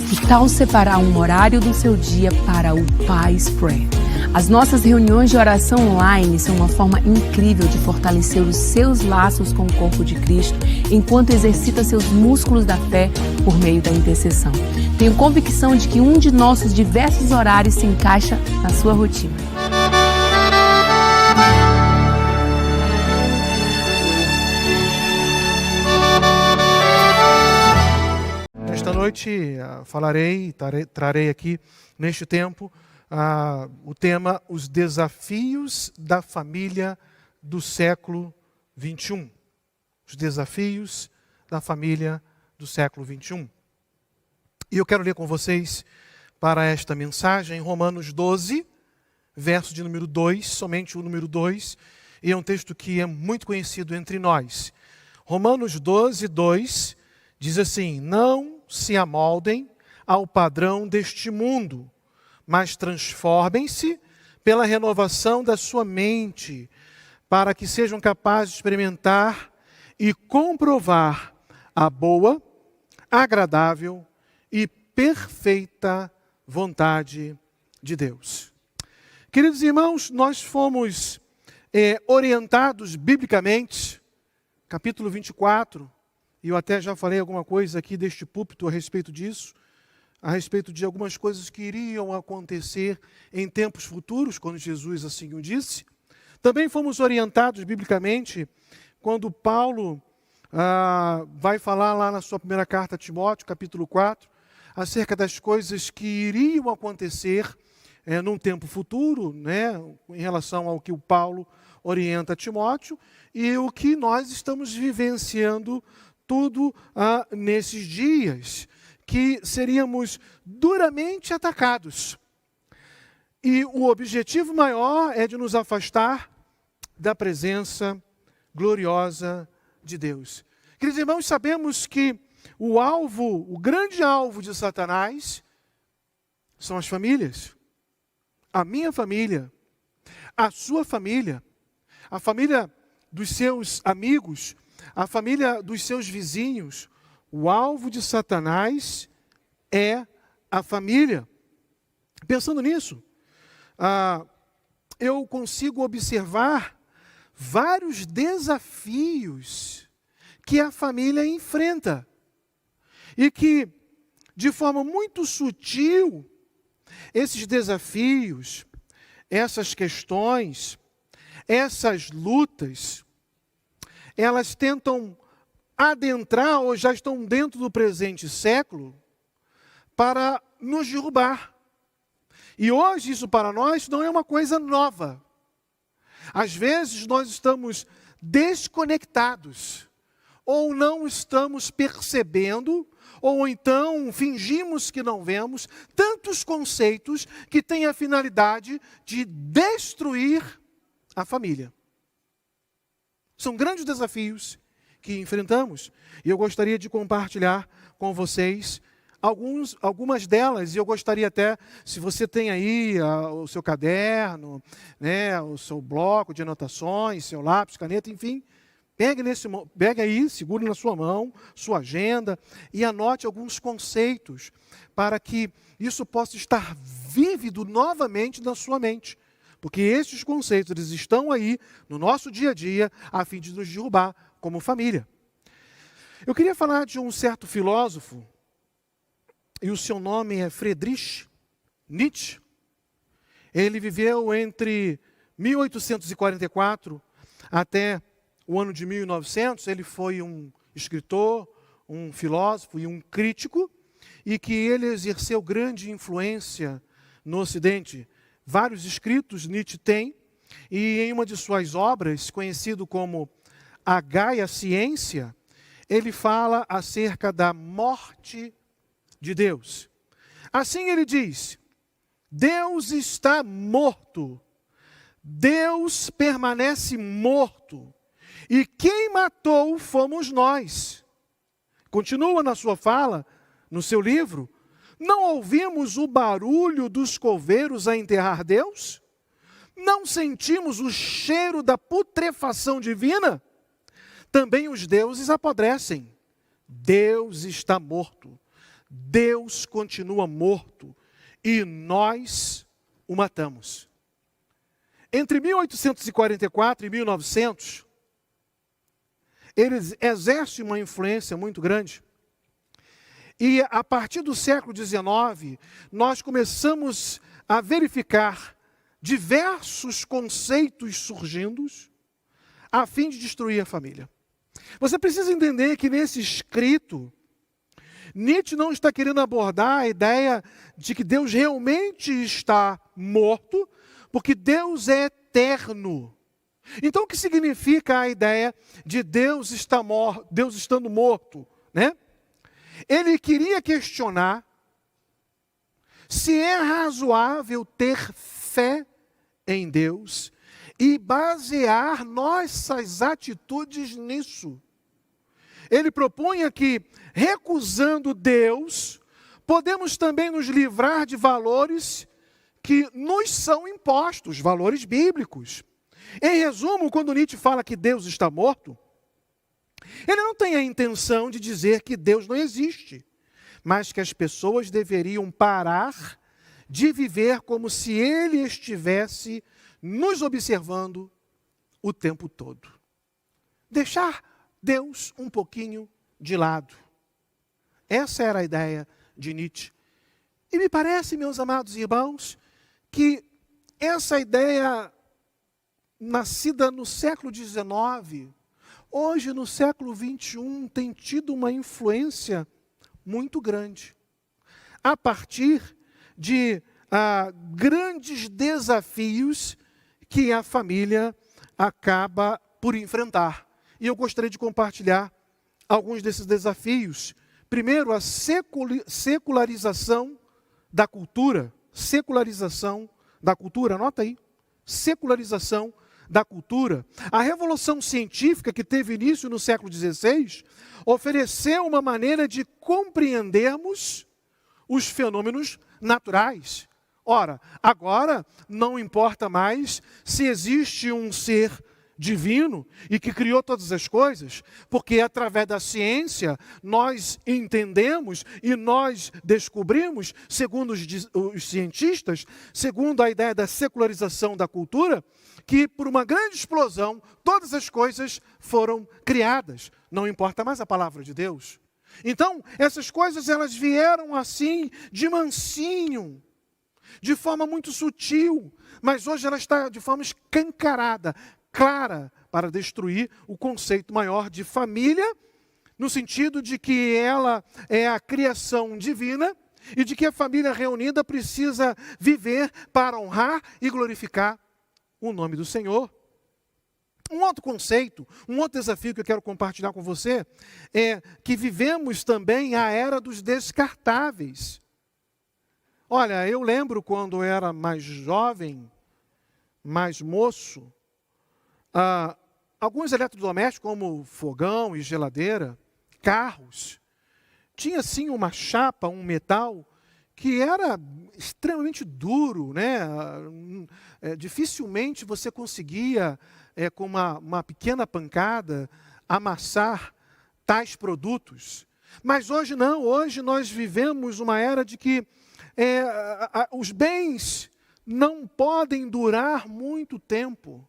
Que tal separar um horário do seu dia para o Paz Prayer? As nossas reuniões de oração online são uma forma incrível de fortalecer os seus laços com o corpo de Cristo, enquanto exercita seus músculos da fé por meio da intercessão. Tenho convicção de que um de nossos diversos horários se encaixa na sua rotina. Nesta noite trarei aqui neste tempo o tema Os Desafios da Família do Século XXI. Os Desafios da Família do Século XXI. E eu quero ler com vocês para esta mensagem Romanos 12, verso de número 2, somente o número 2, e é um texto que é muito conhecido entre nós. Romanos 12, 2, diz assim: não se amoldem ao padrão deste mundo, mas transformem-se pela renovação da sua mente, para que sejam capazes de experimentar e comprovar a boa, agradável e perfeita vontade de Deus. Queridos irmãos, nós fomos orientados biblicamente, capítulo 24, e eu até já falei alguma coisa aqui deste púlpito a respeito disso, a respeito de algumas coisas que iriam acontecer em tempos futuros, quando Jesus assim o disse. Também fomos orientados biblicamente quando Paulo vai falar lá na sua primeira carta a Timóteo, capítulo 4, acerca das coisas que iriam acontecer num tempo futuro, né, em relação ao que o Paulo orienta a Timóteo, e o que nós estamos vivenciando tudo nesses dias, que seríamos duramente atacados. E o objetivo maior é de nos afastar da presença gloriosa de Deus. Queridos irmãos, sabemos que o grande alvo de Satanás são as famílias. A minha família, a sua família, a família dos seus amigos, a família dos seus vizinhos. O alvo de Satanás é a família. Pensando nisso, eu consigo observar vários desafios que a família enfrenta. E que, de forma muito sutil, esses desafios, essas questões, essas lutas, elas tentam adentrar ou já estão dentro do presente século para nos derrubar. E hoje isso para nós não é uma coisa nova. Às vezes nós estamos desconectados, ou não estamos percebendo, ou então fingimos que não vemos tantos conceitos que têm a finalidade de destruir a família. São grandes desafios que enfrentamos, e eu gostaria de compartilhar com vocês algumas delas, e eu gostaria até, se você tem aí o seu caderno, né, o seu bloco de anotações, seu lápis, caneta, enfim, pegue aí, segure na sua mão, sua agenda, e anote alguns conceitos, para que isso possa estar vívido novamente na sua mente. Porque esses conceitos, eles estão aí no nosso dia a dia, a fim de nos derrubar como família. Eu queria falar de um certo filósofo, e o seu nome é Friedrich Nietzsche. Ele viveu entre 1844 até o ano de 1900. Ele foi um escritor, um filósofo e um crítico, e que ele exerceu grande influência no Ocidente. Vários escritos Nietzsche tem, e em uma de suas obras, conhecido como A Gaia Ciência, ele fala acerca da morte de Deus. Assim ele diz: Deus está morto, Deus permanece morto, e quem matou fomos nós. Continua na sua fala, no seu livro: não ouvimos o barulho dos coveiros a enterrar Deus? Não sentimos o cheiro da putrefação divina? Também os deuses apodrecem. Deus está morto. Deus continua morto e nós o matamos. Entre 1844 e 1900, ele exerce uma influência muito grande. E a partir do século XIX, nós começamos a verificar diversos conceitos surgindo a fim de destruir a família. Você precisa entender que nesse escrito, Nietzsche não está querendo abordar a ideia de que Deus realmente está morto, porque Deus é eterno. Então, o que significa a ideia de Deus estando morto, né? Ele queria questionar se é razoável ter fé em Deus e basear nossas atitudes nisso. Ele propunha que, recusando Deus, podemos também nos livrar de valores que nos são impostos, valores bíblicos. Em resumo, quando Nietzsche fala que Deus está morto, ele não tem a intenção de dizer que Deus não existe, mas que as pessoas deveriam parar de viver como se Ele estivesse nos observando o tempo todo. Deixar Deus um pouquinho de lado. Essa era a ideia de Nietzsche. E me parece, meus amados irmãos, que essa ideia, nascida no século XIX, hoje no século XXI, tem tido uma influência muito grande, a partir de grandes desafios que a família acaba por enfrentar. E eu gostaria de compartilhar alguns desses desafios. Primeiro, a secularização da cultura. Secularização da cultura, anota aí. Secularização da cultura. A revolução científica que teve início no século XVI ofereceu uma maneira de compreendermos os fenômenos naturais. Ora, agora não importa mais se existe um ser divino e que criou todas as coisas, porque através da ciência nós entendemos e nós descobrimos, segundo os cientistas, segundo a ideia da secularização da cultura, que por uma grande explosão todas as coisas foram criadas. Não importa mais a palavra de Deus. Então, essas coisas elas vieram assim de mansinho, de forma muito sutil, mas hoje ela está de forma escancarada, clara, para destruir o conceito maior de família, no sentido de que ela é a criação divina e de que a família reunida precisa viver para honrar e glorificar o nome do Senhor. Um outro conceito, um outro desafio que eu quero compartilhar com você é que vivemos também a era dos descartáveis. Olha, eu lembro quando eu era mais jovem, mais moço, alguns eletrodomésticos como fogão e geladeira, carros, tinha sim uma chapa, um metal que era extremamente duro, né? Dificilmente você conseguia, com uma pequena pancada, amassar tais produtos. Mas hoje não, hoje nós vivemos uma era de que os bens não podem durar muito tempo.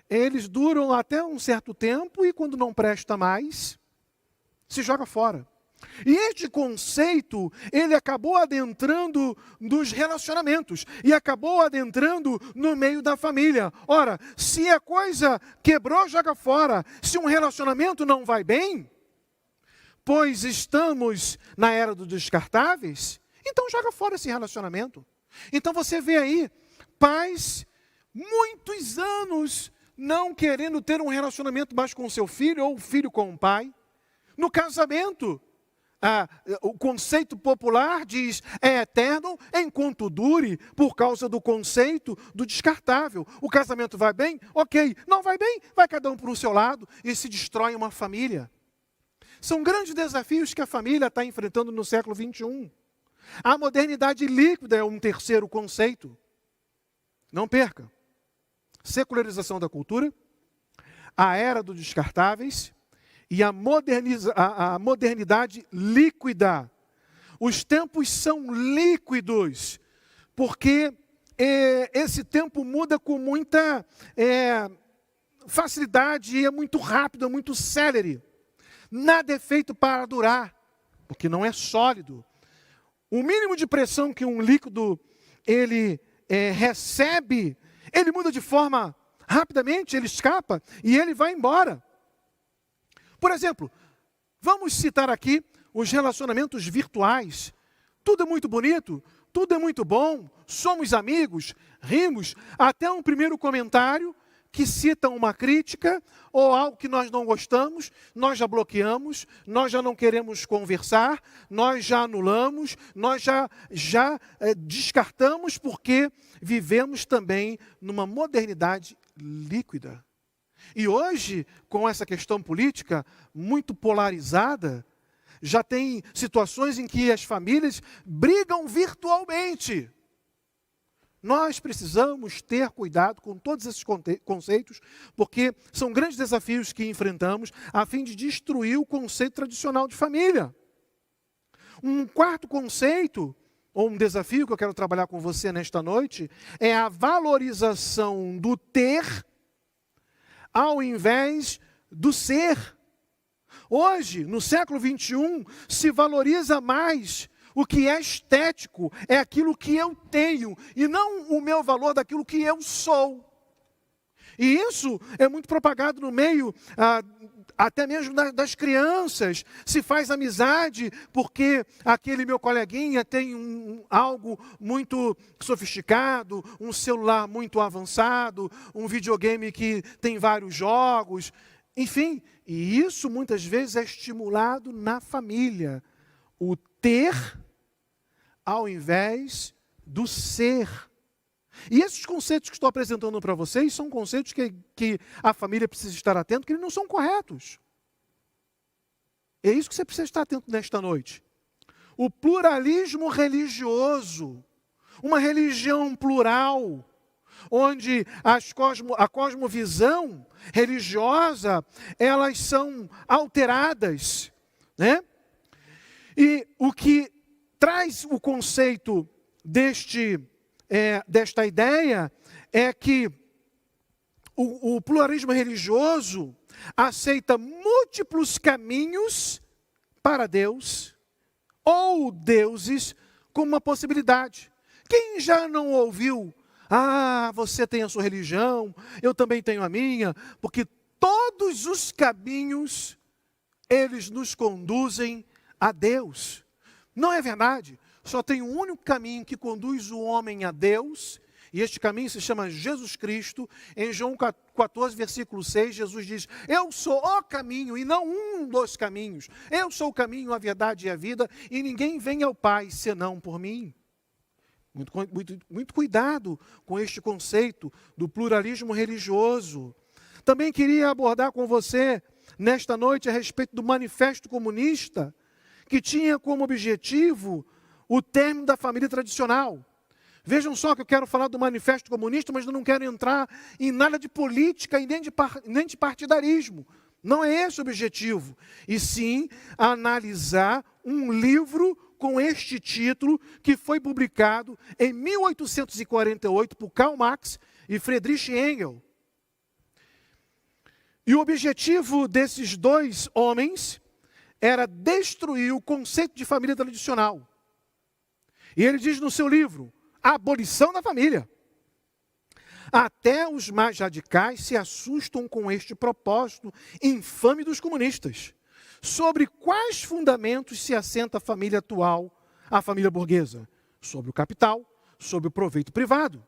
Eles duram até um certo tempo e quando não presta mais, se joga fora. E este conceito, ele acabou adentrando nos relacionamentos e acabou adentrando no meio da família. Ora, se a coisa quebrou, joga fora. Se um relacionamento não vai bem, pois estamos na era dos descartáveis, então joga fora esse relacionamento. Então você vê aí, pais, muitos anos não querendo ter um relacionamento mais com o seu filho ou o filho com o pai. No casamento, o conceito popular diz, é eterno enquanto dure, por causa do conceito do descartável. O casamento vai bem? Ok. Não vai bem? Vai cada um para o seu lado e se destrói uma família. São grandes desafios que a família está enfrentando no século XXI. A modernidade líquida é um terceiro conceito. Não perca. Secularização da cultura, a era dos descartáveis e a modernidade líquida. Os tempos são líquidos, porque esse tempo muda com muita facilidade, e é muito rápido, é muito célere. Nada é feito para durar, porque não é sólido. O mínimo de pressão que um líquido ele recebe, ele muda de forma rapidamente, ele escapa e ele vai embora. Por exemplo, vamos citar aqui os relacionamentos virtuais. Tudo é muito bonito, tudo é muito bom, somos amigos, rimos, até um primeiro comentário que cita uma crítica ou algo que nós não gostamos, nós já bloqueamos, nós já não queremos conversar, nós já anulamos, nós já descartamos, porque vivemos também numa modernidade líquida. E hoje, com essa questão política muito polarizada, já tem situações em que as famílias brigam virtualmente. Nós precisamos ter cuidado com todos esses conceitos, porque são grandes desafios que enfrentamos a fim de destruir o conceito tradicional de família. Um quarto conceito, ou um desafio que eu quero trabalhar com você nesta noite, é a valorização do ter ao invés do ser. Hoje, no século 21, se valoriza mais o que é estético, é aquilo que eu tenho, e não o meu valor daquilo que eu sou. E isso é muito propagado no meio, até mesmo das crianças. Se faz amizade porque aquele meu coleguinha tem algo muito sofisticado, um celular muito avançado, um videogame que tem vários jogos, enfim. E isso muitas vezes é estimulado na família. O ter ao invés do ser. E esses conceitos que estou apresentando para vocês são conceitos que a família precisa estar atento, que eles não são corretos. É isso que você precisa estar atento nesta noite. O pluralismo religioso, uma religião plural, onde a cosmovisão religiosa, elas são alteradas, né? E o que traz o conceito desta ideia é que o pluralismo religioso aceita múltiplos caminhos para Deus, ou deuses, como uma possibilidade. Quem já não ouviu, você tem a sua religião, eu também tenho a minha, porque todos os caminhos, eles nos conduzem a Deus. Não é verdade. Só tem um único caminho que conduz o homem a Deus, e este caminho se chama Jesus Cristo. Em João 14, versículo 6, Jesus diz: eu sou o caminho, e não um dos caminhos. Eu sou o caminho, a verdade e a vida, e ninguém vem ao Pai senão por mim. Muito cuidado com este conceito do pluralismo religioso. Também queria abordar com você, nesta noite, a respeito do Manifesto Comunista, que tinha como objetivo o término da família tradicional. Vejam só que eu quero falar do Manifesto Comunista, mas eu não quero entrar em nada de política e nem de partidarismo. Não é esse o objetivo. E sim, analisar um livro com este título, que foi publicado em 1848 por Karl Marx e Friedrich Engels. E o objetivo desses dois homens era destruir o conceito de família tradicional. E ele diz no seu livro, A Abolição da Família. Até os mais radicais se assustam com este propósito infame dos comunistas. Sobre quais fundamentos se assenta a família atual, a família burguesa? Sobre o capital, sobre o proveito privado.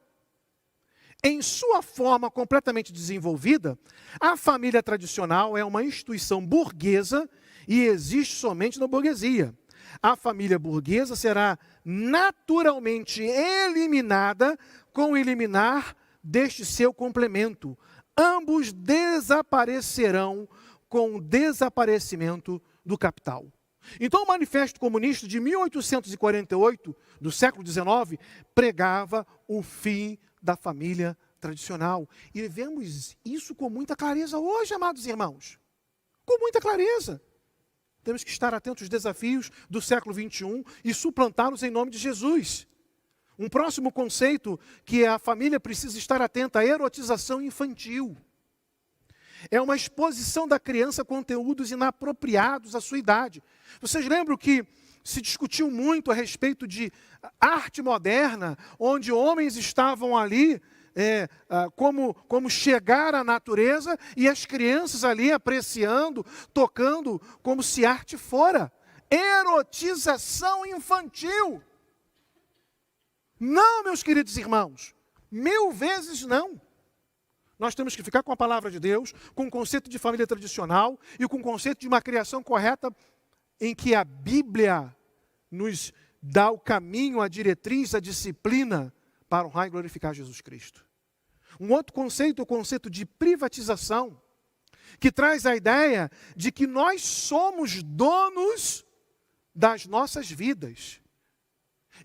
Em sua forma completamente desenvolvida, a família tradicional é uma instituição burguesa e existe somente na burguesia. A família burguesa será naturalmente eliminada com o eliminar deste seu complemento. Ambos desaparecerão com o desaparecimento do capital. Então, o Manifesto Comunista de 1848, do século XIX, pregava o fim da família tradicional. E vemos isso com muita clareza hoje, amados irmãos. Com muita clareza. Temos que estar atentos aos desafios do século XXI e suplantá-los em nome de Jesus. Um próximo conceito que a família precisa estar atenta: a erotização infantil. É uma exposição da criança a conteúdos inapropriados à sua idade. Vocês lembram que se discutiu muito a respeito de arte moderna, onde homens estavam ali como chegar à natureza e as crianças ali apreciando, tocando, como se arte fora. Erotização infantil. Não, meus queridos irmãos, 1000 vezes não. Nós temos que ficar com a palavra de Deus, com o conceito de família tradicional e com o conceito de uma criação correta, em que a Bíblia nos dá o caminho, a diretriz, a disciplina para honrar e glorificar Jesus Cristo. Um outro conceito é o conceito de privatização, que traz a ideia de que nós somos donos das nossas vidas.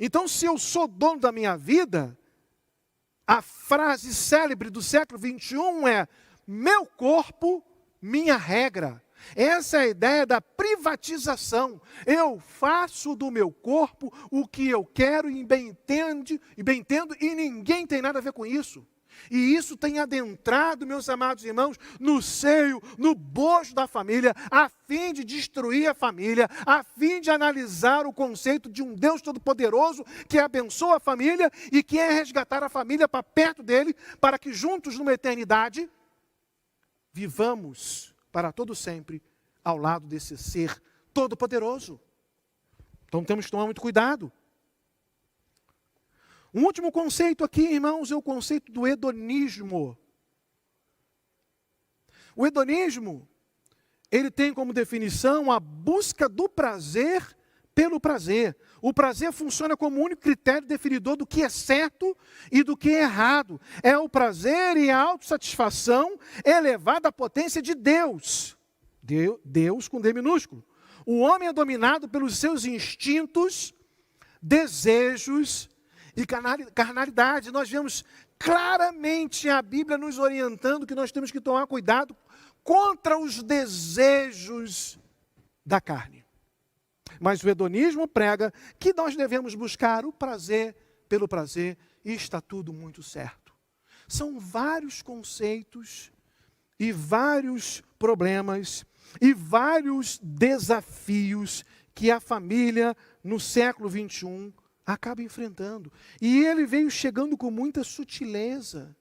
Então, se eu sou dono da minha vida, a frase célebre do século XXI é: meu corpo, minha regra. Essa é a ideia da privatização. Eu faço do meu corpo o que eu quero e bem entendo, e ninguém tem nada a ver com isso. E isso tem adentrado, meus amados irmãos, no seio, no bojo da família, a fim de destruir a família, a fim de analisar o conceito de um Deus Todo-Poderoso que abençoa a família e que é resgatar a família para perto dele, para que juntos, numa eternidade, vivamos para todo sempre ao lado desse ser Todo-Poderoso. Então temos que tomar muito cuidado. Um último conceito aqui, irmãos, é o conceito do hedonismo. O hedonismo, ele tem como definição a busca do prazer pelo prazer. O prazer funciona como único critério definidor do que é certo e do que é errado. É o prazer e a autossatisfação elevada à potência de Deus. Deus com D minúsculo. O homem é dominado pelos seus instintos, desejos e carnalidade. Nós vemos claramente a Bíblia nos orientando que nós temos que tomar cuidado contra os desejos da carne. Mas o hedonismo prega que nós devemos buscar o prazer pelo prazer, e está tudo muito certo. São vários conceitos e vários problemas e vários desafios que a família no século XXI acaba enfrentando. E ele veio chegando com muita sutileza.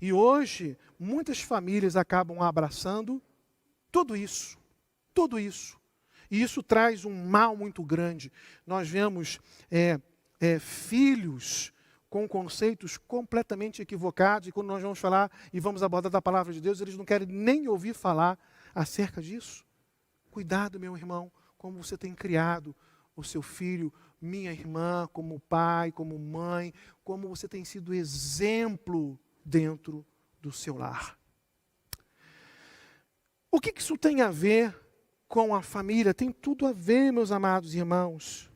E hoje, muitas famílias acabam abraçando tudo isso. Tudo isso. E isso traz um mal muito grande. Nós vemos filhos com conceitos completamente equivocados. E quando nós vamos falar e vamos abordar da palavra de Deus, eles não querem nem ouvir falar acerca disso. Cuidado, meu irmão, como você tem criado o seu filho, minha irmã, como pai, como mãe, como você tem sido exemplo dentro do seu lar. O que isso tem a ver com a família? Tem tudo a ver, meus amados irmãos.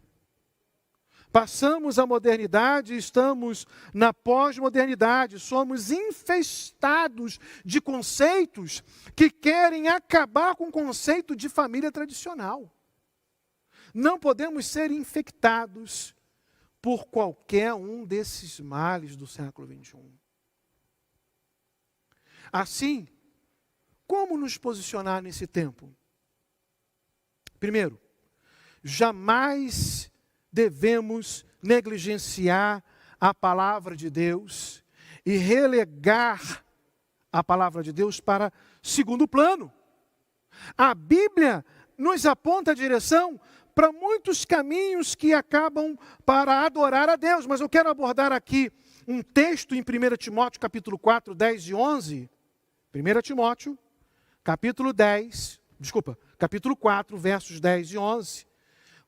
Passamos a modernidade, estamos na pós-modernidade, somos infestados de conceitos que querem acabar com o conceito de família tradicional. Não podemos ser infectados por qualquer um desses males do século XXI. Assim, como nos posicionar nesse tempo? Primeiro, jamais devemos negligenciar a palavra de Deus e relegar a palavra de Deus para segundo plano. A Bíblia nos aponta a direção para muitos caminhos que acabam para adorar a Deus. Mas eu quero abordar aqui um texto em 1 Timóteo, capítulo 4, 10 e 11. 1 Timóteo, capítulo 4, versos 10 e 11.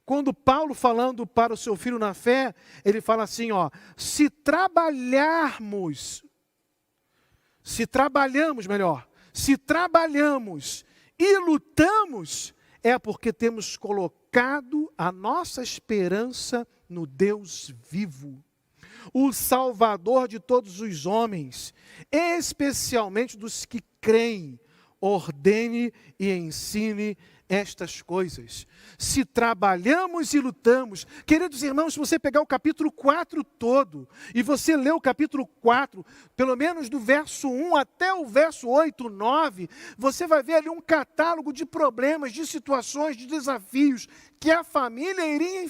Quando Paulo, falando para o seu filho na fé, ele fala assim, se trabalhamos e lutamos, é porque temos colocado a nossa esperança no Deus vivo, o Salvador de todos os homens, especialmente dos que creem. Ordene e ensine estas coisas, se trabalhamos e lutamos. Queridos irmãos, se você pegar o capítulo 4 todo, e você ler o capítulo 4, pelo menos do verso 1 até o verso 8, 9, você vai ver ali um catálogo de problemas, de situações, de desafios que a família iria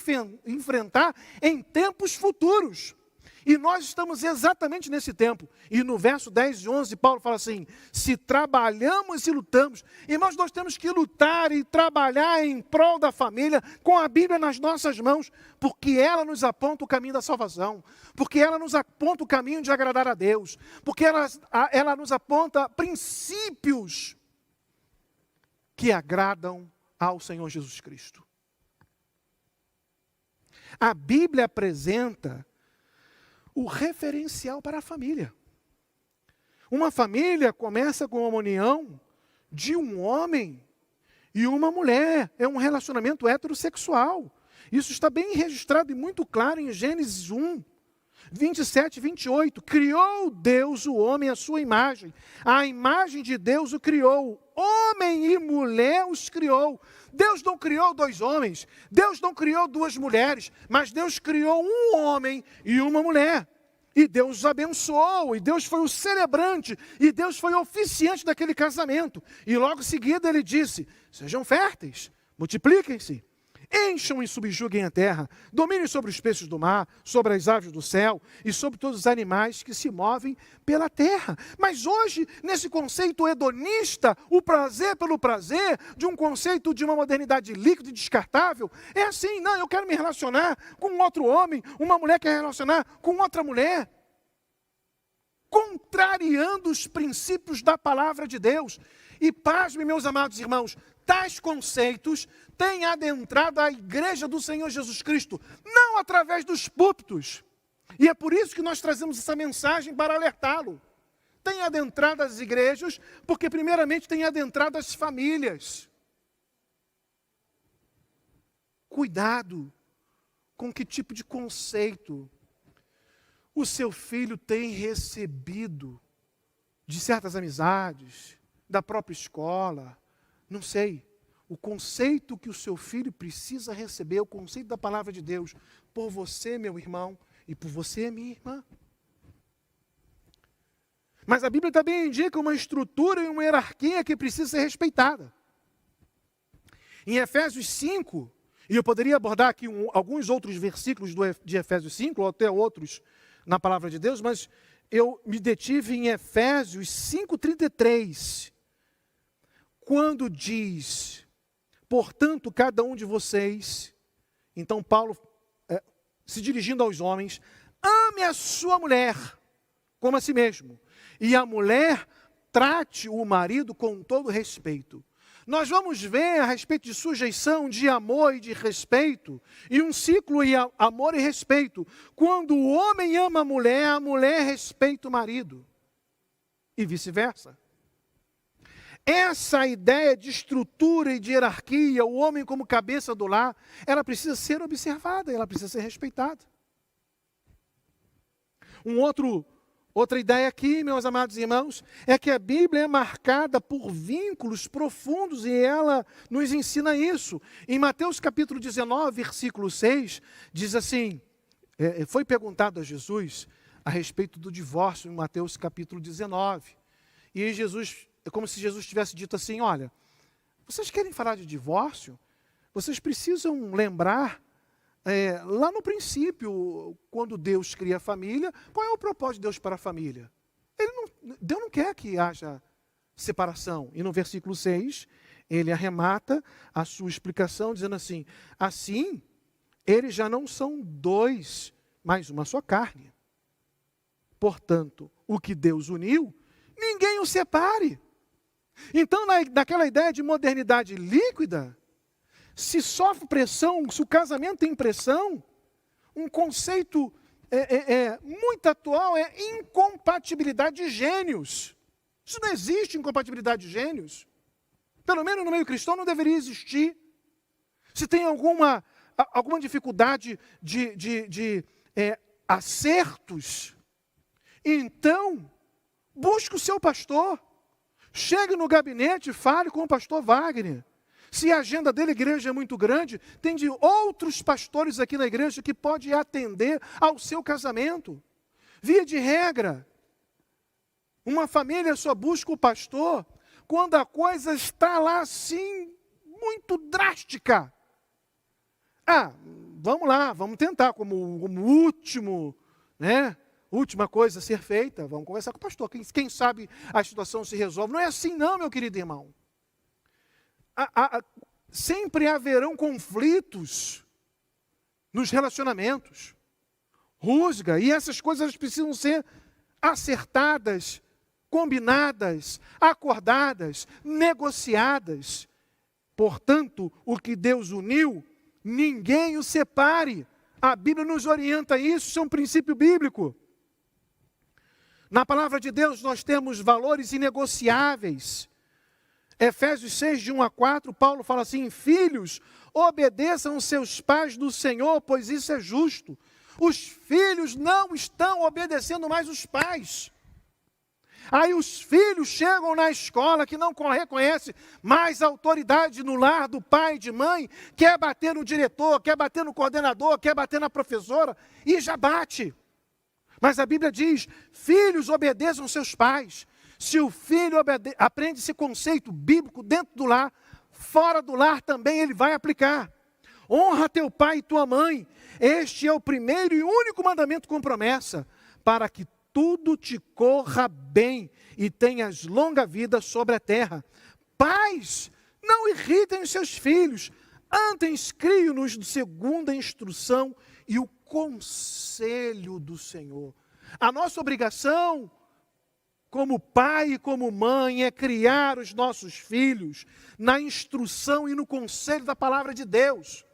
enfrentar em tempos futuros. E nós estamos exatamente nesse tempo. E no verso 10 e 11, Paulo fala assim: se trabalhamos e lutamos. Irmãos, nós temos que lutar e trabalhar em prol da família com a Bíblia nas nossas mãos, porque ela nos aponta o caminho da salvação, porque ela nos aponta o caminho de agradar a Deus, porque ela nos aponta princípios que agradam ao Senhor Jesus Cristo. A Bíblia apresenta o referencial para a família. Uma família começa com uma união de um homem e uma mulher. É um relacionamento heterossexual. Isso está bem registrado e muito claro em Gênesis 1, 27 e 28. Criou Deus o homem à sua imagem. A imagem de Deus o criou. Homem e mulher os criou. Deus não criou dois homens. Deus não criou duas mulheres. Mas Deus criou um homem e uma mulher. E Deus os abençoou. E Deus foi o celebrante. E Deus foi o oficiante daquele casamento. E logo em seguida ele disse: sejam férteis, multipliquem-se, encham e subjuguem a terra, dominem sobre os peixes do mar, sobre as aves do céu e sobre todos os animais que se movem pela terra. Mas hoje, nesse conceito hedonista, o prazer pelo prazer, de um conceito de uma modernidade líquida e descartável, é assim: não, eu quero me relacionar com outro homem, uma mulher quer relacionar com outra mulher, contrariando os princípios da palavra de Deus. E pasme, meus amados irmãos, tais conceitos têm adentrado a igreja do Senhor Jesus Cristo, não através dos púlpitos. E é por isso que nós trazemos essa mensagem para alertá-lo. Tem adentrado as igrejas, porque primeiramente tem adentrado as famílias. Cuidado com que tipo de conceito o seu filho tem recebido de certas amizades, da própria escola, não sei. O conceito que o seu filho precisa receber, o conceito da palavra de Deus, por você, meu irmão, e por você, minha irmã. Mas a Bíblia também indica uma estrutura e uma hierarquia que precisa ser respeitada. Em Efésios 5, e eu poderia abordar aqui alguns outros versículos de Efésios 5, ou até outros na palavra de Deus, mas eu me detive em Efésios 5,33, quando diz: portanto, cada um de vocês, então Paulo, se dirigindo aos homens, ame a sua mulher como a si mesmo, e a mulher trate o marido com todo respeito. Nós vamos ver a respeito de sujeição, de amor e de respeito, e um ciclo de amor e respeito. Quando o homem ama a mulher respeita o marido, e vice-versa. Essa ideia de estrutura e de hierarquia, o homem como cabeça do lar, ela precisa ser observada, ela precisa ser respeitada. Outra ideia aqui, meus amados irmãos, é que a Bíblia é marcada por vínculos profundos e ela nos ensina isso. Em Mateus capítulo 19, versículo 6, diz assim, foi perguntado a Jesus a respeito do divórcio em Mateus capítulo 19. E Jesus, é como se Jesus tivesse dito assim: olha, vocês querem falar de divórcio? Vocês precisam lembrar, lá no princípio, quando Deus cria a família, qual é o propósito de Deus para a família? Deus não quer que haja separação. E no versículo 6, ele arremata a sua explicação dizendo assim: assim, eles já não são dois, mas uma só carne. Portanto, o que Deus uniu, ninguém o separe. Então, naquela ideia de modernidade líquida, se sofre pressão, se o casamento tem pressão, um conceito muito atual é incompatibilidade de gênios. Isso não existe, incompatibilidade de gênios. Pelo menos no meio cristão não deveria existir. Se tem alguma dificuldade de acertos, então busque o seu pastor. Chegue no gabinete e fale com o pastor Wagner. Se a agenda dele, a igreja é muito grande, tem de outros pastores aqui na igreja que pode atender ao seu casamento. Via de regra, uma família só busca o pastor quando a coisa está lá assim, muito drástica. Vamos lá, vamos tentar como último, né? Última coisa a ser feita, vamos conversar com o pastor. Quem sabe a situação se resolve. Não é assim não, meu querido irmão. Sempre haverão conflitos nos relacionamentos. Rusga, e essas coisas precisam ser acertadas, combinadas, acordadas, negociadas. Portanto, o que Deus uniu, ninguém o separe. A Bíblia nos orienta a isso, isso é um princípio bíblico. Na palavra de Deus nós temos valores inegociáveis. Efésios 6, de 1 a 4, Paulo fala assim: filhos, obedeçam seus pais do Senhor, pois isso é justo. Os filhos não estão obedecendo mais os pais. Aí os filhos chegam na escola que não reconhece mais autoridade no lar do pai e de mãe, quer bater no diretor, quer bater no coordenador, quer bater na professora, e já bate. Mas a Bíblia diz: filhos, obedeçam seus pais. Se o filho aprende esse conceito bíblico dentro do lar, fora do lar também ele vai aplicar. Honra teu pai e tua mãe. Este é o primeiro e único mandamento com promessa, para que tudo te corra bem e tenhas longa vida sobre a terra. Pais, não irritem os seus filhos, antes criem-nos segundo a instrução e o conselho do Senhor. A nossa obrigação como pai e como mãe é criar os nossos filhos na instrução e no conselho da palavra de Deus.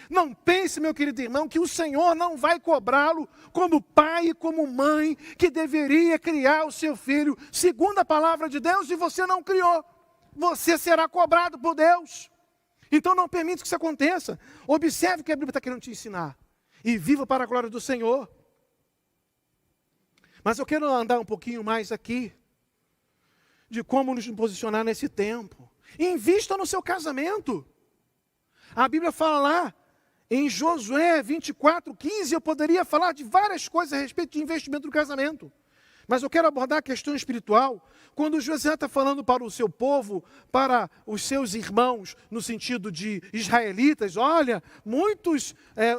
Não pense, meu querido irmão, que o Senhor não vai cobrá-lo como pai e como mãe que deveria criar o seu filho segundo a palavra de Deus, e você não criou. Você será cobrado por Deus. Então não permita que isso aconteça. Observe o que a Bíblia está querendo te ensinar e viva para a glória do Senhor. Mas eu quero andar um pouquinho mais aqui de como nos posicionar nesse tempo. Invista no seu casamento. A Bíblia fala lá em Josué 24:15, eu poderia falar de várias coisas a respeito de investimento no casamento. Mas eu quero abordar a questão espiritual. Quando Josué está falando para o seu povo, para os seus irmãos, no sentido de israelitas, olha, muitos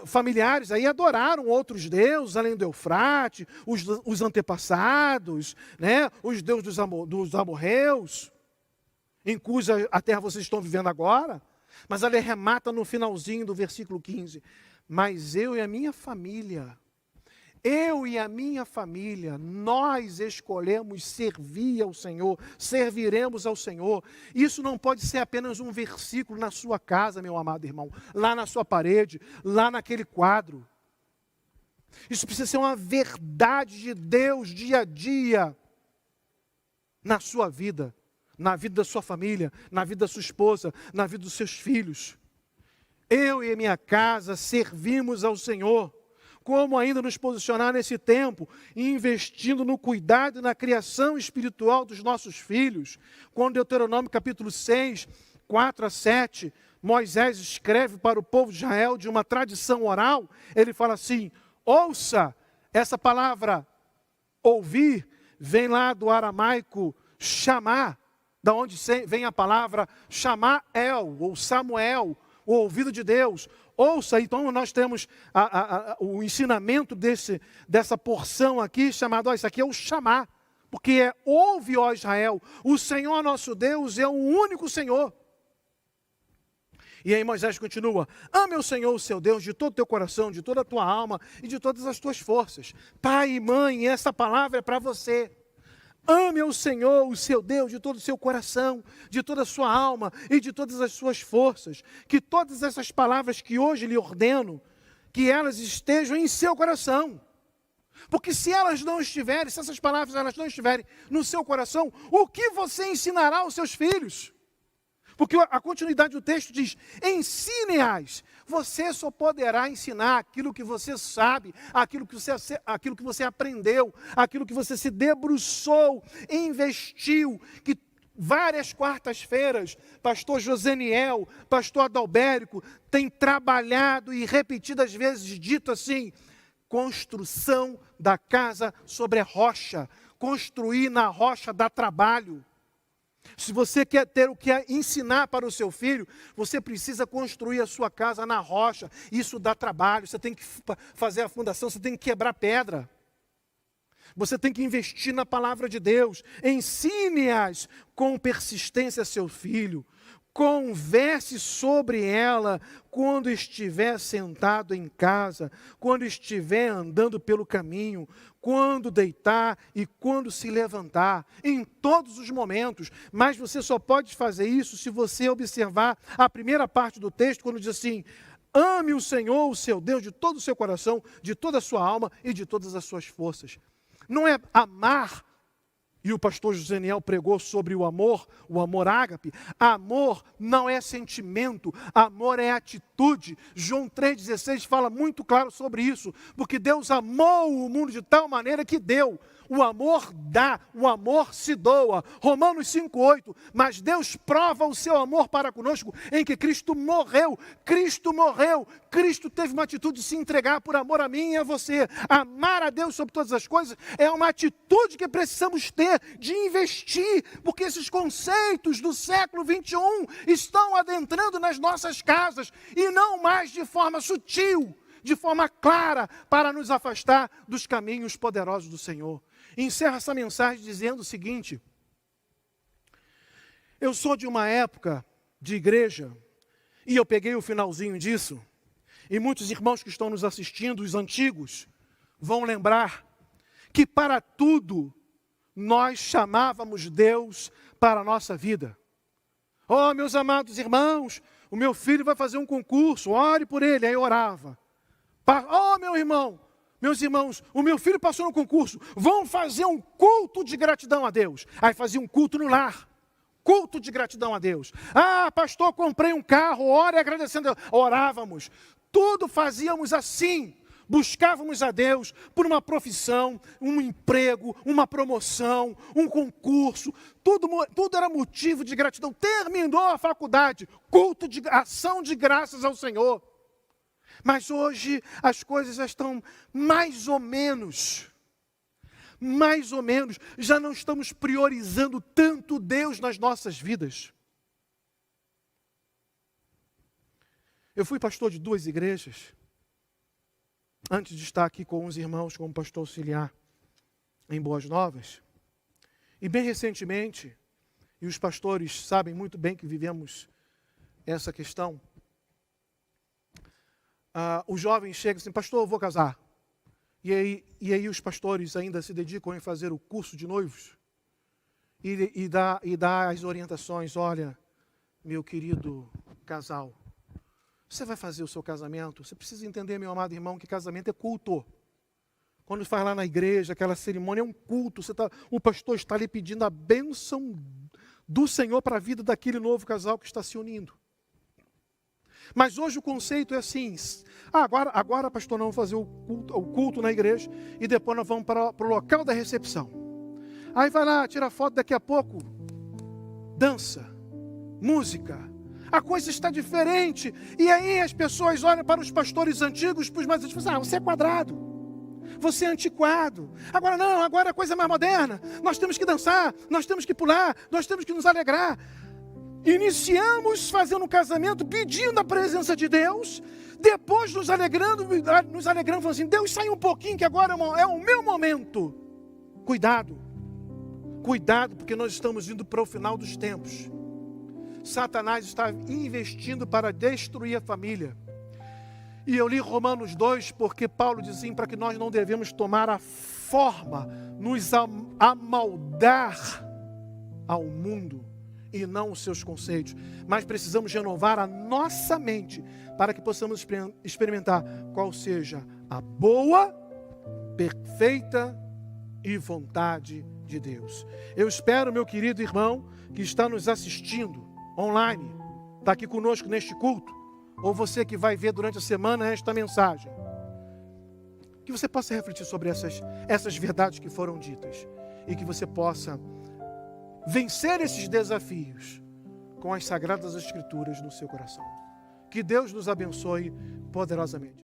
familiares aí adoraram outros deuses, além do Eufrate, os antepassados, né, os deuses dos amorreus, em cuja a terra vocês estão vivendo agora. Mas ele remata no finalzinho do versículo 15. Mas eu e a minha família, nós escolhemos servir ao Senhor, serviremos ao Senhor. Isso não pode ser apenas um versículo na sua casa, meu amado irmão, lá na sua parede, lá naquele quadro. Isso precisa ser uma verdade de Deus dia a dia, na sua vida, na vida da sua família, na vida da sua esposa, na vida dos seus filhos. Eu e a minha casa servimos ao Senhor. Como ainda nos posicionar nesse tempo, investindo no cuidado e na criação espiritual dos nossos filhos. Quando Deuteronômio capítulo 6, 4 a 7, Moisés escreve para o povo de Israel de uma tradição oral, ele fala assim: ouça, essa palavra ouvir vem lá do aramaico chamar, da onde vem a palavra Chamael, ou Samuel, o ouvido de Deus. Ouça, então nós temos o ensinamento dessa porção aqui, chamado, isso aqui é o chamar, porque é: ouve, ó Israel, o Senhor nosso Deus é o único Senhor. E aí Moisés continua: ame o Senhor, o seu Deus, de todo o teu coração, de toda a tua alma e de todas as tuas forças. Pai e mãe, essa palavra é para você. Ame o Senhor, o seu Deus, de todo o seu coração, de toda a sua alma e de todas as suas forças. Que todas essas palavras que hoje lhe ordeno, que elas estejam em seu coração. Porque se elas não estiverem, se essas palavras elas não estiverem no seu coração, o que você ensinará aos seus filhos? Porque a continuidade do texto diz: ensine-as. Você só poderá ensinar aquilo que você sabe, aquilo que você aprendeu, aquilo que você se debruçou, investiu, que várias quartas-feiras, pastor Joseniel, pastor Adalbérico, tem trabalhado e repetidas vezes dito assim: construção da casa sobre a rocha, construir na rocha dá trabalho. Se você quer ter o que ensinar para o seu filho, você precisa construir a sua casa na rocha. Isso dá trabalho, você tem que fazer a fundação, você tem que quebrar pedra. Você tem que investir na palavra de Deus. Ensine-as com persistência a seu filho. Converse sobre ela quando estiver sentado em casa, quando estiver andando pelo caminho, quando deitar e quando se levantar, em todos os momentos. Mas você só pode fazer isso se você observar a primeira parte do texto, quando diz assim: ame o Senhor, o seu Deus, de todo o seu coração, de toda a sua alma e de todas as suas forças. Não é amar. E o pastor Joseniel pregou sobre o amor ágape. Amor não é sentimento, amor é atitude. João 3,16 fala muito claro sobre isso, porque Deus amou o mundo de tal maneira que deu. O amor dá, o amor se doa. Romanos 5,8, mas Deus prova o seu amor para conosco em que Cristo morreu. Cristo teve uma atitude de se entregar por amor a mim e a você. Amar a Deus sobre todas as coisas é uma atitude que precisamos ter, de investir, porque esses conceitos do século 21 estão adentrando nas nossas casas, e não mais de forma sutil, de forma clara, para nos afastar dos caminhos poderosos do Senhor. Encerro essa mensagem dizendo o seguinte: eu sou de uma época de igreja, e eu peguei o finalzinho disso, e muitos irmãos que estão nos assistindo, os antigos, vão lembrar que para tudo nós chamávamos Deus para a nossa vida. Oh, meus amados irmãos, o meu filho vai fazer um concurso, ore por ele. Aí eu orava. Oh, meu irmão, meus irmãos, o meu filho passou no concurso, vão fazer um culto de gratidão a Deus. Aí fazia um culto no lar, culto de gratidão a Deus. Ah, pastor, comprei um carro, ore agradecendo a Deus. Orávamos, tudo fazíamos assim. Buscávamos a Deus por uma profissão, um emprego, uma promoção, um concurso, tudo era motivo de gratidão. Terminou a faculdade, culto de ação de graças ao Senhor. Mas hoje as coisas já estão mais ou menos, já não estamos priorizando tanto Deus nas nossas vidas. Eu fui pastor de 2 igrejas, antes de estar aqui com os irmãos como pastor auxiliar em Boas Novas. E bem recentemente, e os pastores sabem muito bem que vivemos essa questão, os jovens chegam assim: pastor, eu vou casar. E aí os pastores ainda se dedicam em fazer o curso de noivos e dá as orientações: olha, meu querido casal, você vai fazer o seu casamento, você precisa entender, meu amado irmão, que casamento é culto. Quando faz lá na igreja, aquela cerimônia é um culto. O pastor está ali pedindo a bênção do Senhor para a vida daquele novo casal que está se unindo. Mas hoje o conceito é assim: agora pastor, nós vamos fazer o culto na igreja e depois nós vamos para o local da recepção. Aí vai lá, tira foto, daqui a pouco, dança, música. A coisa está diferente. E aí as pessoas olham para os pastores antigos, para os mais antigos, e falam: você é quadrado, você é antiquado. Agora não, agora a coisa é mais moderna. Nós temos que dançar, nós temos que pular, nós temos que nos alegrar. Iniciamos fazendo um casamento, pedindo a presença de Deus, depois nos alegrando, falando assim: Deus, sai um pouquinho que agora é o meu momento. Cuidado, porque nós estamos indo para o final dos tempos. Satanás está investindo para destruir a família. E eu li Romanos 2, porque Paulo diz assim, para que nós não devemos tomar a forma, nos amoldar ao mundo e não os seus conceitos, mas precisamos renovar a nossa mente para que possamos experimentar qual seja a boa, perfeita e vontade de Deus. Eu espero, meu querido irmão, que está nos assistindo online, está aqui conosco neste culto, ou você que vai ver durante a semana esta mensagem, que você possa refletir sobre essas verdades que foram ditas, e que você possa vencer esses desafios com as Sagradas Escrituras no seu coração. Que Deus nos abençoe poderosamente.